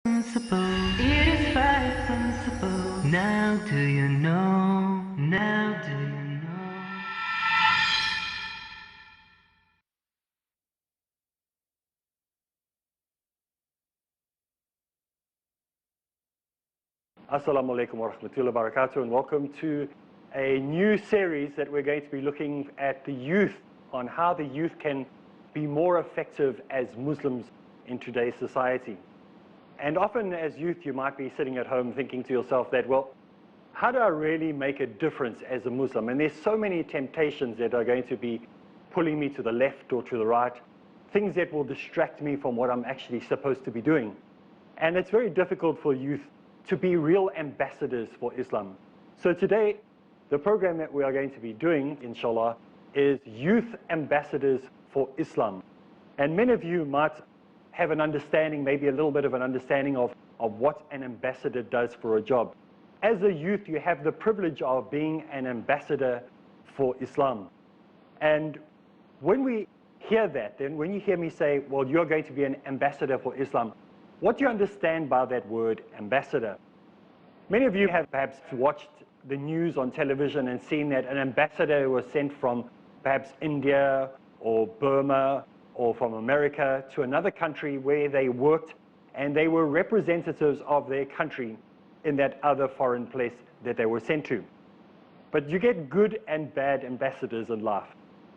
It is very sensible. Now do you know? Now do you know? Assalamu alaikum wa rahmatullahi wa barakatuh, and welcome to a new series that we're going to be looking at the youth, on how the youth can be more effective as Muslims in today's society. And often as youth you might be sitting at home thinking to yourself that, well, how do I really make a difference as a Muslim? And there's so many temptations that are going to be pulling me to the left or to the right, things that will distract me from what I'm actually supposed to be doing. And it's very difficult for youth to be real ambassadors for Islam. So today, the program that we are going to be doing, inshallah, is Youth Ambassadors for Islam. And many of you might have an understanding, maybe a little bit of an understanding of what an ambassador does for a job. As a youth, you have the privilege of being an ambassador for Islam. And when we hear that, then when you hear me say, well, you're going to be an ambassador for Islam, what do you understand by that word, ambassador? Many of you have perhaps watched the news on television and seen that an ambassador was sent from perhaps India or Burma or from America to another country where they worked, and they were representatives of their country in that other foreign place that they were sent to. But you get good and bad ambassadors in life.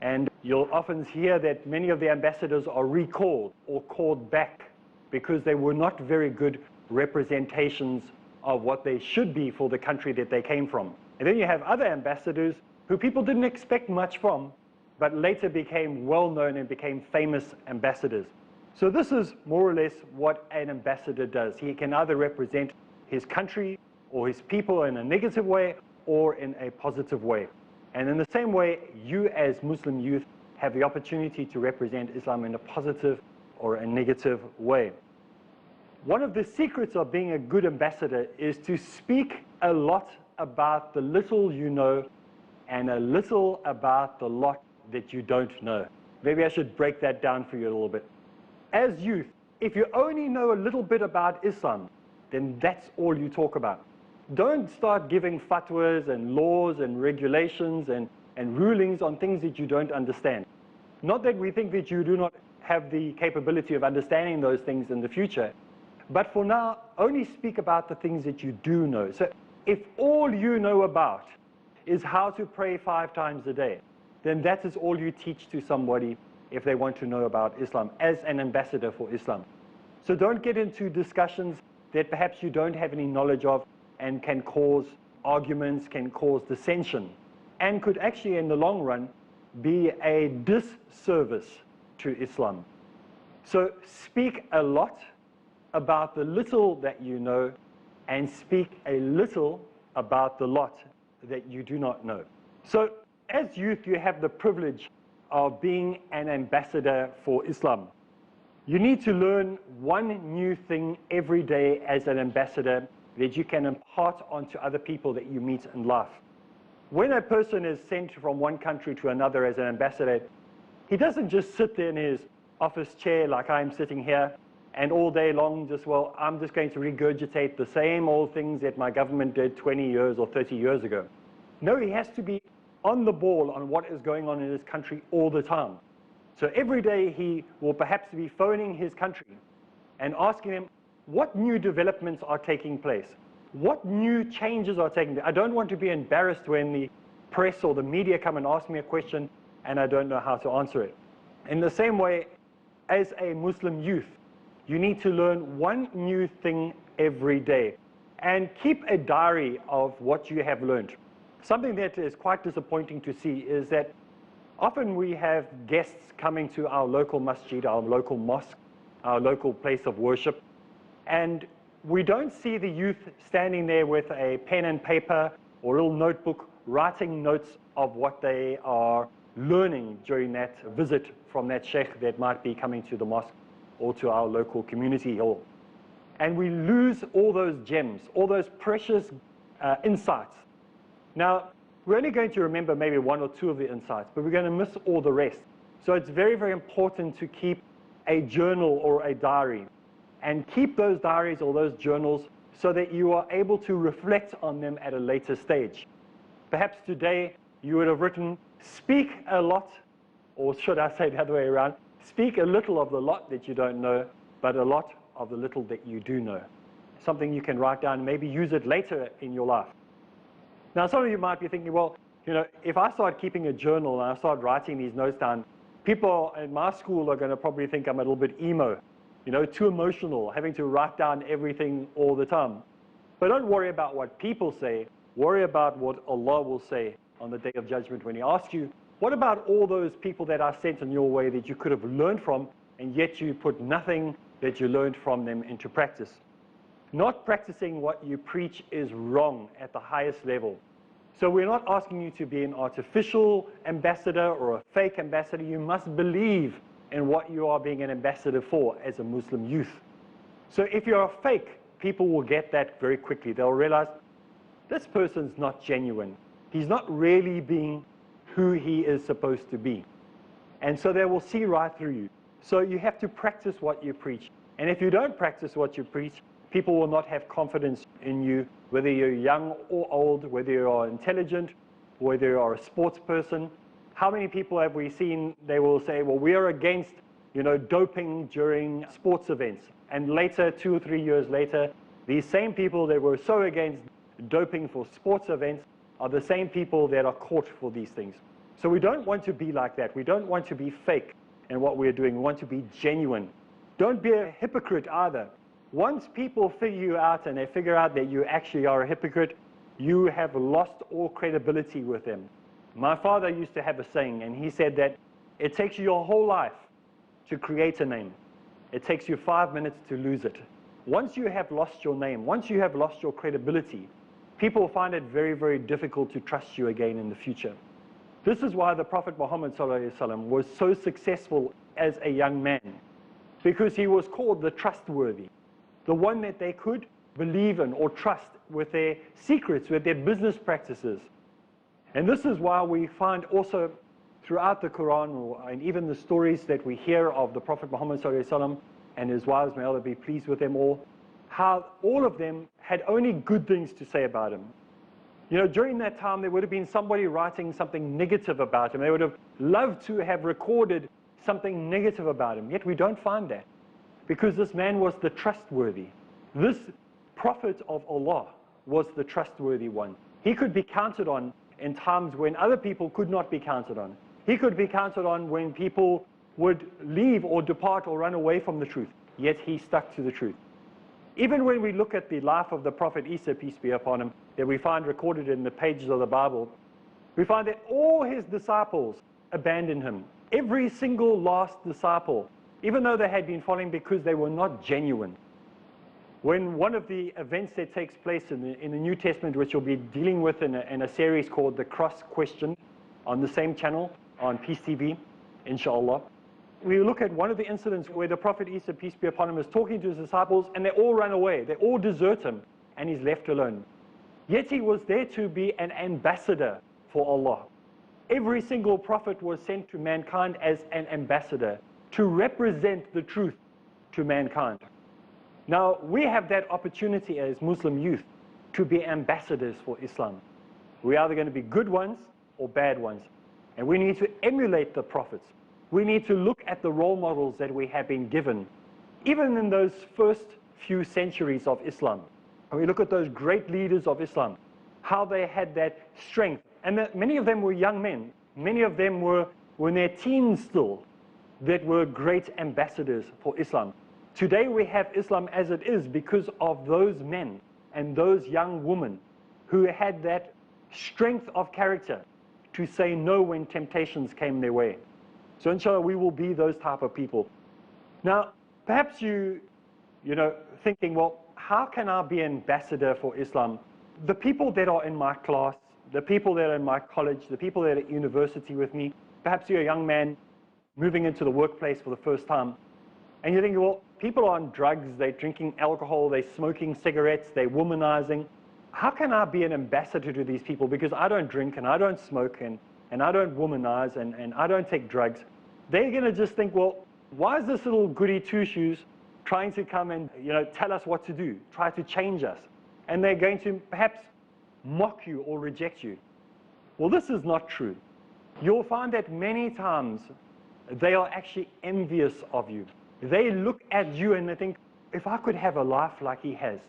And you'll often hear that many of the ambassadors are recalled or called back because they were not very good representations of what they should be for the country that they came from. And then you have other ambassadors who people didn't expect much from, but later became well-known and became famous ambassadors. So this is more or less what an ambassador does. He can either represent his country or his people in a negative way or in a positive way. And in the same way, you as Muslim youth have the opportunity to represent Islam in a positive or a negative way. One of the secrets of being a good ambassador is to speak a lot about the little you know and a little about the lot that you don't know. Maybe I should break that down for you a little bit. As youth, if you only know a little bit about Islam, then that's all you talk about. Don't start giving fatwas and laws and regulations and rulings on things that you don't understand. Not that we think that you do not have the capability of understanding those things in the future, but for now, only speak about the things that you do know. So if all you know about is how to pray 5 times a day, then that is all you teach to somebody if they want to know about Islam as an ambassador for Islam. So don't get into discussions that perhaps you don't have any knowledge of and can cause arguments, can cause dissension, and could actually in the long run be a disservice to Islam. So speak a lot about the little that you know and speak a little about the lot that you do not know. So as youth, you have the privilege of being an ambassador for Islam. You need to learn one new thing every day as an ambassador that you can impart onto other people that you meet in life. When a person is sent from one country to another as an ambassador, he doesn't just sit there in his office chair like I'm sitting here and all day long just, well, I'm just going to regurgitate the same old things that my government did 20 years or 30 years ago. No, he has to be on the ball on what is going on in his country all the time. So every day he will perhaps be phoning his country and asking them what new developments are taking place, what new changes are taking place. I don't want to be embarrassed when the press or the media come and ask me a question and I don't know how to answer it. In the same way, as a Muslim youth, you need to learn one new thing every day and keep a diary of what you have learned. Something that is quite disappointing to see is that often we have guests coming to our local masjid, our local mosque, our local place of worship, and we don't see the youth standing there with a pen and paper or a little notebook writing notes of what they are learning during that visit from that sheikh that might be coming to the mosque or to our local community hall. And we lose all those gems, all those precious insights. Now, we're only going to remember maybe 1 or 2 of the insights, but we're going to miss all the rest. So it's very, very important to keep a journal or a diary and keep those diaries or those journals so that you are able to reflect on them at a later stage. Perhaps today you would have written, speak a lot, or should I say the other way around, speak a little of the lot that you don't know, but a lot of the little that you do know. Something you can write down and maybe use it later in your life. Now, some of you might be thinking, well, if I start keeping a journal and I start writing these notes down, people in my school are going to probably think I'm a little bit emo, too emotional, having to write down everything all the time. But don't worry about what people say. Worry about what Allah will say on the day of judgment when He asks you, what about all those people that are sent in your way that you could have learned from, and yet you put nothing that you learned from them into practice? Not practicing what you preach is wrong at the highest level. So we're not asking you to be an artificial ambassador or a fake ambassador. You must believe in what you are being an ambassador for as a Muslim youth. So if you're a fake, people will get that very quickly. They'll realize, this person's not genuine. He's not really being who he is supposed to be. And so they will see right through you. So you have to practice what you preach. And if you don't practice what you preach, people will not have confidence in you, whether you're young or old, whether you are intelligent, whether you are a sports person. How many people have we seen, they will say, well, we are against, doping during sports events. And later, 2 or 3 years later, these same people that were so against doping for sports events are the same people that are caught for these things. So we don't want to be like that. We don't want to be fake in what we're doing. We want to be genuine. Don't be a hypocrite either. Once people figure you out and they figure out that you actually are a hypocrite, you have lost all credibility with them. My father used to have a saying, and he said that it takes you your whole life to create a name. It takes you 5 minutes to lose it. Once you have lost your name, once you have lost your credibility, people find it very, very difficult to trust you again in the future. This is why the Prophet Muhammad ﷺ was so successful as a young man, because he was called the trustworthy, the one that they could believe in or trust with their secrets, with their business practices. And this is why we find also throughout the Quran, and even the stories that we hear of the Prophet Muhammad ﷺ and his wives, may Allah be pleased with them all, how all of them had only good things to say about him. During that time, there would have been somebody writing something negative about him. They would have loved to have recorded something negative about him. Yet we don't find that, because this man was the trustworthy. This prophet of Allah was the trustworthy one. He could be counted on in times when other people could not be counted on. He could be counted on when people would leave or depart or run away from the truth. Yet he stuck to the truth. Even when we look at the life of the Prophet Isa, peace be upon him, that we find recorded in the pages of the Bible, we find that all his disciples abandoned him. Every single last disciple, even though they had been following, because they were not genuine. When one of the events that takes place in the New Testament, which we'll be dealing with in a series called The Cross Question on the same channel on Peace TV, inshallah, we look at one of the incidents where the Prophet Isa, peace be upon him, is talking to his disciples, and they all run away. They all desert him, and he's left alone. Yet he was there to be an ambassador for Allah. Every single prophet was sent to mankind as an ambassador to represent the truth to mankind. Now, we have that opportunity as Muslim youth to be ambassadors for Islam. We're either going to be good ones or bad ones. And we need to emulate the prophets. We need to look at the role models that we have been given, even in those first few centuries of Islam. And we look at those great leaders of Islam, how they had that strength. And that many of them were young men. Many of them were in their teens still, that were great ambassadors for Islam. Today we have Islam as it is because of those men and those young women who had that strength of character to say no when temptations came their way. So inshallah, we will be those type of people. Now, perhaps you thinking, well, how can I be ambassador for Islam? The people that are in my class, the people that are in my college, the people that are at university with me, perhaps you're a young man moving into the workplace for the first time, and you're thinking, well, people are on drugs, they're drinking alcohol, they're smoking cigarettes, they're womanizing. How can I be an ambassador to these people? Because I don't drink and I don't smoke and I don't womanize and I don't take drugs. They're going to just think, well, why is this little goody two-shoes trying to come and tell us what to do, try to change us. And they're going to perhaps mock you or reject you. Well, this is not true. You'll find that many times they are actually envious of you. They look at you and they think, if I could have a life like he has.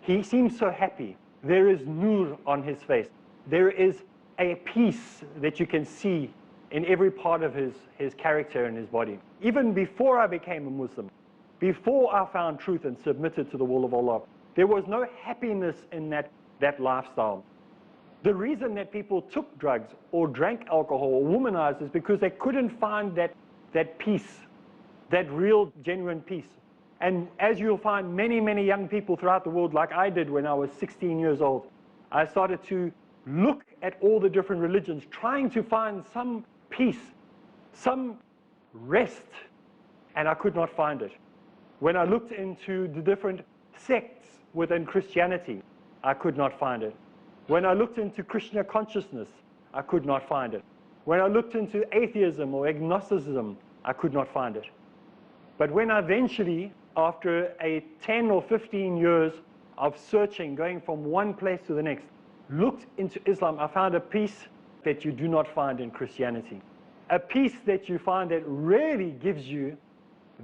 He seems so happy. There is nur on his face. There is a peace that you can see in every part of his character and his body. Even before I became a Muslim, before I found truth and submitted to the will of Allah, there was no happiness in that lifestyle. The reason that people took drugs or drank alcohol or womanized is because they couldn't find that peace, that real, genuine peace. And as you'll find many, many young people throughout the world, like I did when I was 16 years old, I started to look at all the different religions, trying to find some peace, some rest, and I could not find it. When I looked into the different sects within Christianity, I could not find it. When I looked into Krishna consciousness, I could not find it. When I looked into atheism or agnosticism, I could not find it. But when I eventually, after a 10 or 15 years of searching, going from one place to the next, looked into Islam, I found a peace that you do not find in Christianity. A peace that you find that really gives you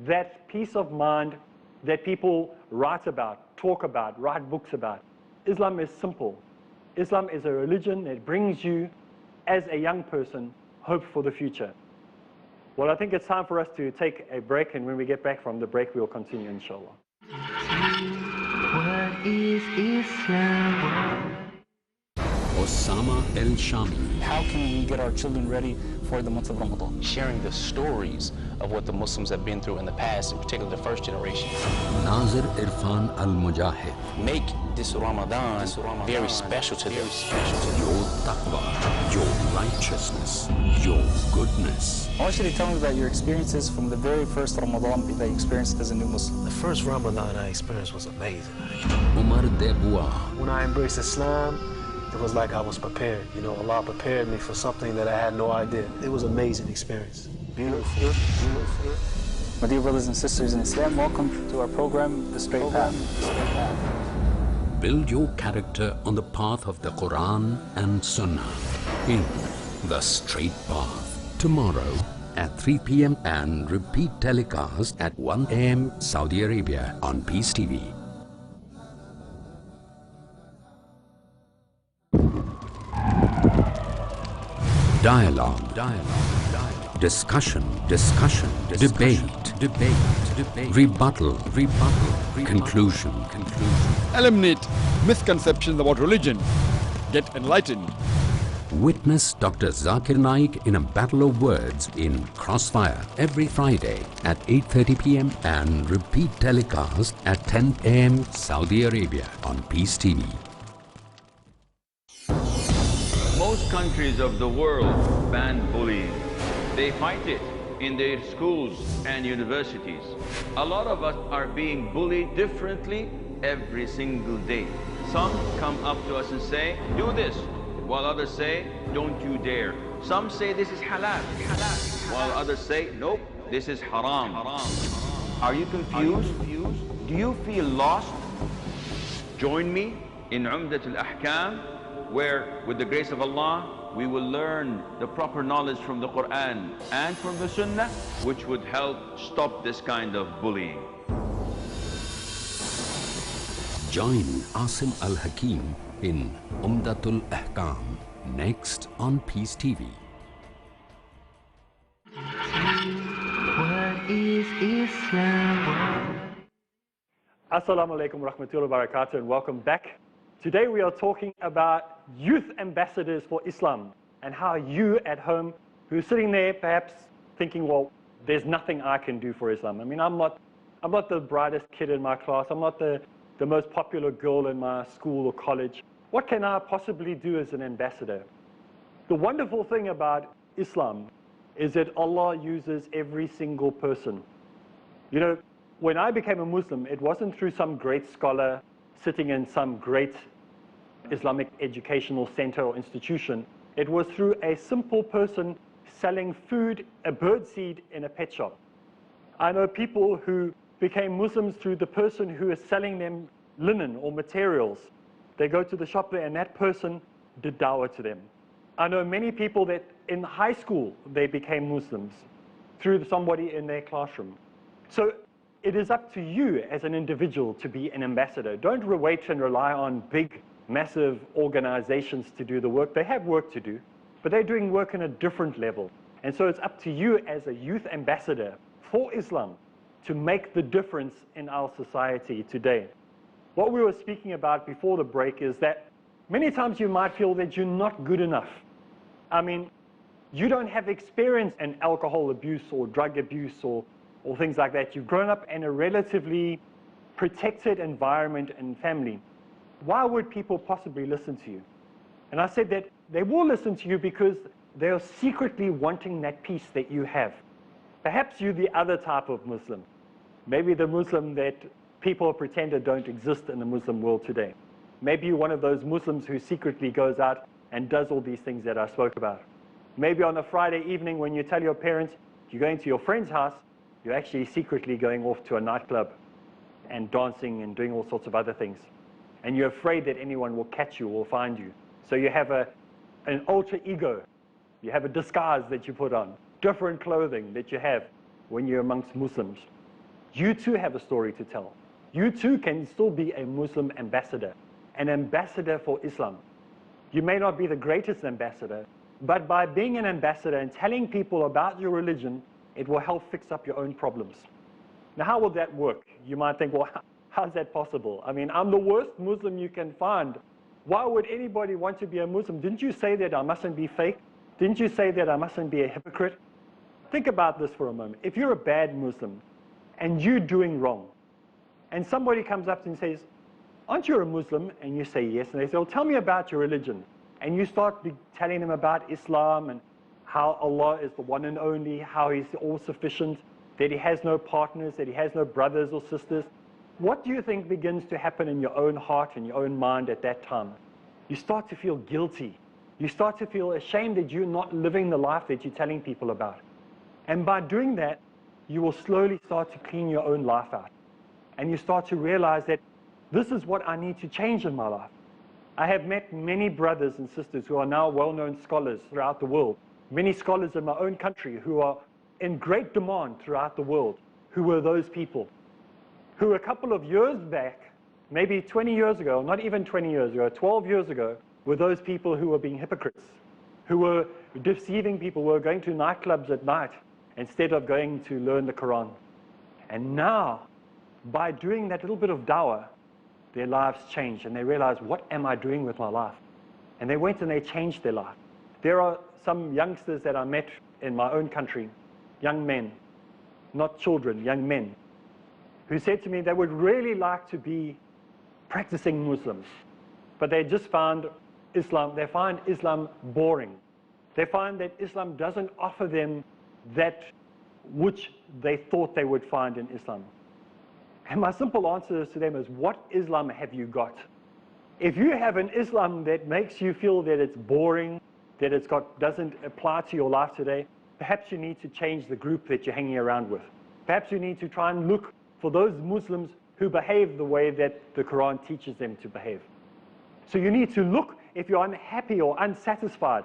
that peace of mind that people write about, talk about, write books about. Islam is simple. Islam is a religion that brings you, as a young person, hope for the future. Well, I think it's time for us to take a break, and when we get back from the break, we'll continue, inshallah. What is Islam? Osama El-Shami. How can we get our children ready for the month of Ramadan? Sharing the stories of what the Muslims have been through in the past, in particular the first generation. Nazir Irfan Al-Mujahid. Make this Ramadan very special to them. Your taqwa, your righteousness, your goodness. I want you to tell me about your experiences from the very first Ramadan that you experienced as a new Muslim. The first Ramadan I experienced was amazing. Umar Debua. When I embraced Islam, it was like I was prepared. Allah prepared me for something that I had no idea. It was an amazing experience. Beautiful. My dear brothers and sisters in Islam, welcome to our program, The Straight Path. Build your character on the path of the Quran and Sunnah in The Straight Path. Tomorrow at 3 p.m. and repeat telecast at 1 a.m. Saudi Arabia on Peace TV. Dialogue. Discussion. Debate. Rebuttal. Conclusion. Eliminate misconceptions about religion. Get enlightened. Witness Dr. Zakir Naik in a battle of words in Crossfire every Friday at 8:30 p.m. and repeat telecast at 10 a.m. Saudi Arabia on Peace TV. Most countries of the world ban bullying. They fight it in their schools and universities. A lot of us are being bullied differently every single day. Some come up to us and say, do this, while others say, don't you dare. Some say this is halal, while others say, nope, this is haram. Are you confused? Do you feel lost? Join me in Umdat al-Ahkam, where, with the grace of Allah, we will learn the proper knowledge from the Quran and from the Sunnah, which would help stop this kind of bullying. Join Asim Al-Hakim in Umdatul Ahkam, next on Peace TV. What is Islam? Assalamu alaikum wa rahmatullahi wa barakatuh, and welcome back. Today we are talking about youth ambassadors for Islam, and how you at home, who's sitting there perhaps thinking, well, there's nothing I can do for Islam. I mean, I'm not the brightest kid in my class. I'm not the most popular girl in my school or college. What can I possibly do as an ambassador? The wonderful thing about Islam is that Allah uses every single person. You know, when I became a Muslim, it wasn't through some great scholar sitting in some great Islamic educational center or institution. It was through a simple person selling food, a birdseed in a pet shop. I know people who became Muslims through the person who is selling them linen or materials. They go to the shop there and that person did dawah to them. I know many people that in high school they became Muslims through somebody in their classroom. So it is up to you as an individual to be an ambassador. Don't wait and rely on big, massive organizations to do the work. They have work to do, but they're doing work in a different level. And so it's up to you as a youth ambassador for Islam to make the difference in our society today. What we were speaking about before the break is that many times you might feel that you're not good enough. I mean, you don't have experience in alcohol abuse or drug abuse or things like that. You've grown up in a relatively protected environment and family. Why would people possibly listen to you? And I said that they will listen to you because they are secretly wanting that peace that you have. Perhaps you're the other type of Muslim. Maybe the Muslim that people pretend don't exist in the Muslim world today. Maybe you're one of those Muslims who secretly goes out and does all these things that I spoke about. Maybe on a Friday evening when you tell your parents you're going to your friend's house, you're actually secretly going off to a nightclub and dancing and doing all sorts of other things. And you're afraid that anyone will catch you or find you. So you have an alter ego. You have a disguise that you put on, different clothing that you have when you're amongst Muslims. You too have a story to tell. You too can still be a Muslim ambassador, an ambassador for Islam. You may not be the greatest ambassador, but by being an ambassador and telling people about your religion, it will help fix up your own problems. Now, how will that work? You might think, well, how's that possible? I mean, I'm the worst Muslim you can find. Why would anybody want to be a Muslim? Didn't you say that I mustn't be fake? Didn't you say that I mustn't be a hypocrite? Think about this for a moment. If you're a bad Muslim and you're doing wrong, and somebody comes up and says, aren't you a Muslim? And you say yes, and they say, well, tell me about your religion. And you start telling them about Islam and how Allah is the one and only, how He's all-sufficient, that He has no partners, that He has no brothers or sisters. What do you think begins to happen in your own heart and your own mind at that time? You start to feel guilty. You start to feel ashamed that you're not living the life that you're telling people about. And by doing that, you will slowly start to clean your own life out. And you start to realize that this is what I need to change in my life. I have met many brothers and sisters who are now well-known scholars throughout the world. Many scholars in my own country who are in great demand throughout the world, who were those people. Who a couple of years back, maybe 20 years ago, not even 20 years ago, 12 years ago, were those people who were being hypocrites, who were deceiving people, who were going to nightclubs at night instead of going to learn the Quran. And now, by doing that little bit of dawah, their lives changed and they realized, what am I doing with my life? And they went and they changed their life. There are some youngsters that I met in my own country, young men, not children, young men, who said to me they would really like to be practicing Muslims, but they just found Islam, they find Islam boring. They find that Islam doesn't offer them that which they thought they would find in Islam. And my simple answer to them is, what Islam have you got? If you have an Islam that makes you feel that it's boring, that doesn't apply to your life today, perhaps you need to change the group that you're hanging around with. Perhaps you need to try and look for those Muslims who behave the way that the Quran teaches them to behave. So you need to look, if you're unhappy or unsatisfied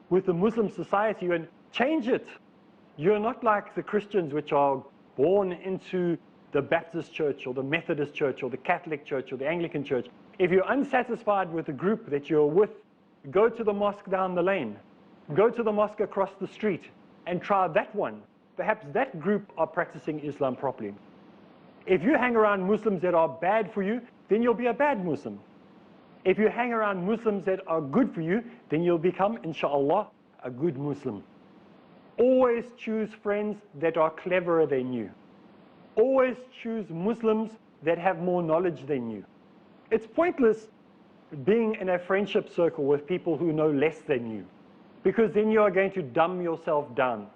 with the Muslim society, and change it. You're not like the Christians which are born into the Baptist church or the Methodist church or the Catholic church or the Anglican church. If you're unsatisfied with the group that you're with, go to the mosque down the lane. Go to the mosque across the street and try that one. Perhaps that group are practicing Islam properly. If you hang around Muslims that are bad for you, then you'll be a bad Muslim. If you hang around Muslims that are good for you, then you'll become, inshallah, a good Muslim. Always choose friends that are cleverer than you. Always choose Muslims that have more knowledge than you. It's pointless being in a friendship circle with people who know less than you, because then you are going to dumb yourself down.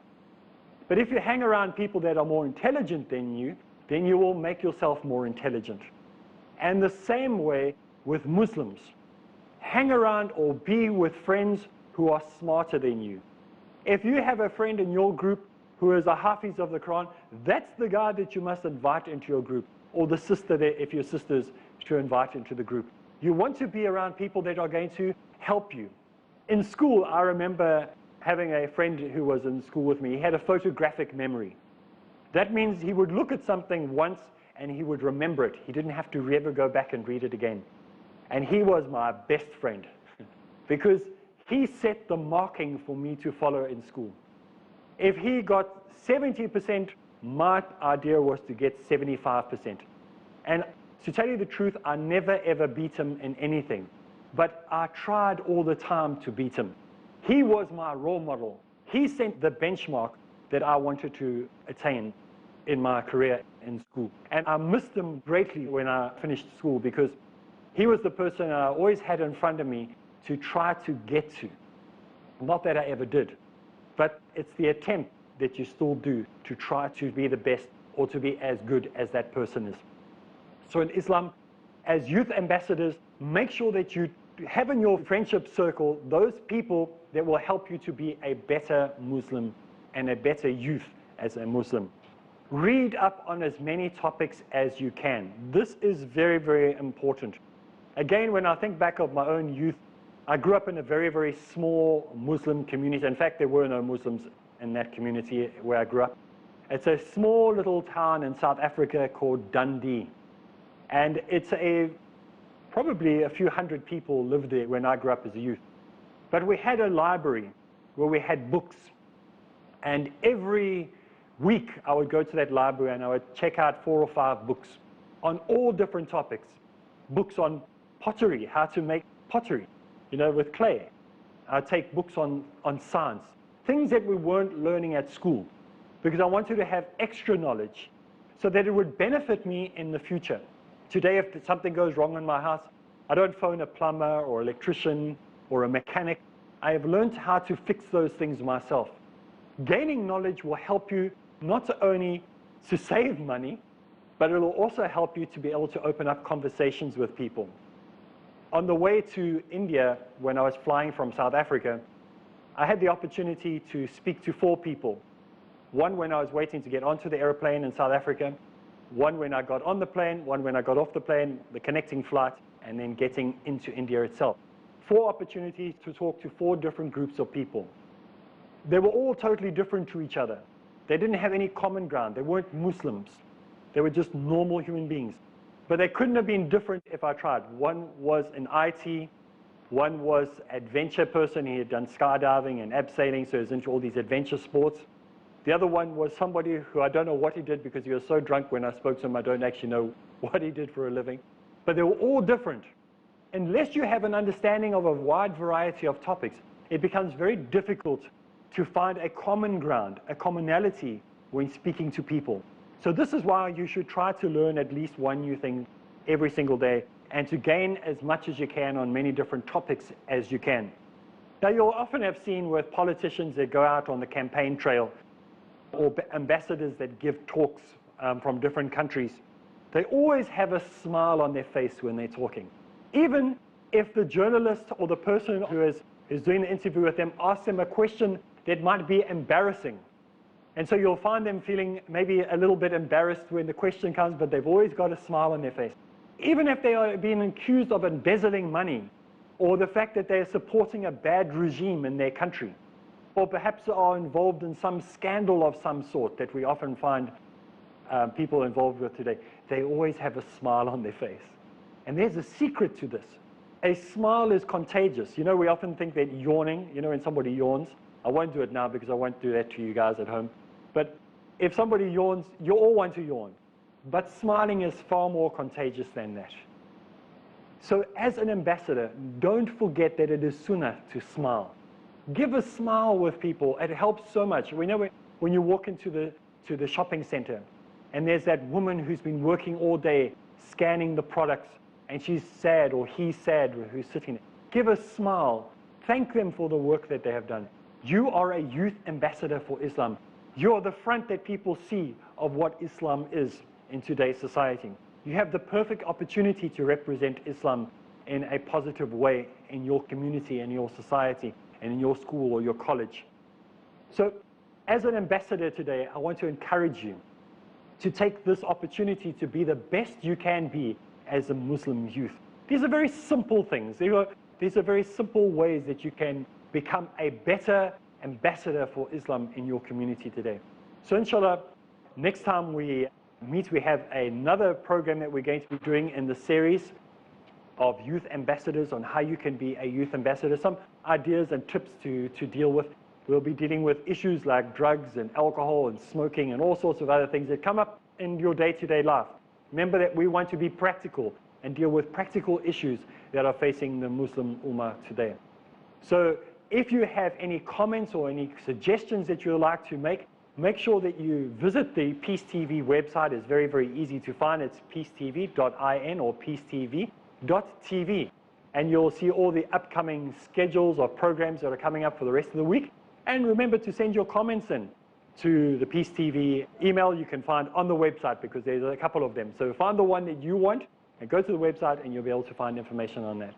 But if you hang around people that are more intelligent than you, then you will make yourself more intelligent. And the same way with Muslims. Hang around or be with friends who are smarter than you. If you have a friend in your group who is a Hafiz of the Quran, that's the guy that you must invite into your group, or the sister there, if your sister's to invite into the group. You want to be around people that are going to help you. In school, I remember having a friend who was in school with me. He had a photographic memory. That means he would look at something once and he would remember it. He didn't have to ever go back and read it again. And he was my best friend because he set the marking for me to follow in school. If he got 70%, my idea was to get 75%. And to tell you the truth, I never ever beat him in anything. But I tried all the time to beat him. He was my role model. He set the benchmark that I wanted to attain in my career in school. And I missed him greatly when I finished school because he was the person I always had in front of me to try to get to. Not that I ever did, but it's the attempt that you still do to try to be the best or to be as good as that person is. So in Islam, as youth ambassadors, make sure that you have in your friendship circle those people that will help you to be a better Muslim and a better youth as a Muslim. Read up on as many topics as you can. This is very, very important. Again, when I think back of my own youth, I grew up in a very, very small Muslim community. In fact, there were no Muslims in that community where I grew up. It's a small little town in South Africa called Dundee. And it's probably a few hundred people lived there when I grew up as a youth. But we had a library where we had books. And every week I would go to that library and I would check out 4 or 5 books on all different topics. Books on pottery, how to make pottery, with clay. I'd take books on science, things that we weren't learning at school, because I wanted to have extra knowledge so that it would benefit me in the future. Today, if something goes wrong in my house, I don't phone a plumber or electrician or a mechanic. I have learned how to fix those things myself. Gaining knowledge will help you not only to save money, but it will also help you to be able to open up conversations with people. On the way to India, when I was flying from South Africa, I had the opportunity to speak to 4 people. One when I was waiting to get onto the airplane in South Africa, one when I got on the plane, one when I got off the plane, the connecting flight, and then getting into India itself. 4 opportunities to talk to 4 different groups of people. They were all totally different to each other. They didn't have any common ground. They weren't Muslims. They were just normal human beings. But they couldn't have been different if I tried. One was an IT, one was adventure person. He had done skydiving and abseiling, so he was into all these adventure sports. The other one was somebody who I don't know what he did because he was so drunk when I spoke to him, I don't actually know what he did for a living. But they were all different. Unless you have an understanding of a wide variety of topics, it becomes very difficult to find a common ground, a commonality when speaking to people. So this is why you should try to learn at least one new thing every single day and to gain as much as you can on many different topics as you can. Now you'll often have seen with politicians that go out on the campaign trail or ambassadors that give talks from different countries, they always have a smile on their face when they're talking. Even if the journalist or the person who is doing the interview with them asks them a question that might be embarrassing. And so you'll find them feeling maybe a little bit embarrassed when the question comes, but they've always got a smile on their face. Even if they are being accused of embezzling money, or the fact that they're supporting a bad regime in their country, or perhaps are involved in some scandal of some sort that we often find people involved with today, they always have a smile on their face. And there's a secret to this. A smile is contagious. We often think that yawning, when somebody yawns, I won't do it now because I won't do that to you guys at home. But if somebody yawns, you all want to yawn. But smiling is far more contagious than that. So as an ambassador, don't forget that it is sunnah to smile. Give a smile with people. It helps so much. We know when you walk into the shopping center and there's that woman who's been working all day scanning the products and she's sad or he's sad who's sitting there. Give a smile. Thank them for the work that they have done. You are a youth ambassador for Islam. You are the front that people see of what Islam is in today's society. You have the perfect opportunity to represent Islam in a positive way in your community and your society and in your school or your college. So As an ambassador today, I want to encourage you to take this opportunity to be the best you can be as a Muslim youth. These are very simple things. These are very simple ways that you can become a better ambassador for Islam in your community today. So inshallah, next time we meet, we have another program that we're going to be doing in the series of youth ambassadors on how you can be a youth ambassador, some ideas and tips to deal with. We'll be dealing with issues like drugs and alcohol and smoking and all sorts of other things that come up in your day-to-day life. Remember that we want to be practical and deal with practical issues that are facing the Muslim Ummah today. So if you have any comments or any suggestions that you'd like to make sure that you visit the Peace TV website. It's very, very easy to find. It's peacetv.in or peacetv.tv. And you'll see all the upcoming schedules of programs that are coming up for the rest of the week. And remember to send your comments in to the Peace TV email you can find on the website, because there's a couple of them. So find the one that you want and go to the website and you'll be able to find information on that.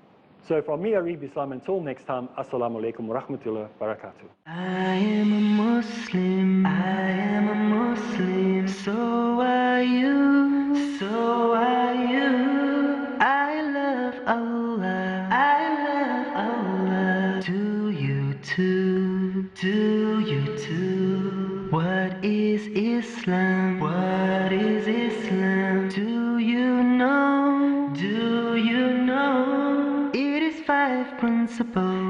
So from me, Areeb Islam, until next time, Assalamu alaikum wa rahmatullahi wa barakatuh. I am a Muslim, I am a Muslim, so are you, so are you. I love Allah, I love Allah. Do you too, do you too? What is Islam, what is Islam? Do you know, do you know? It is 5 principles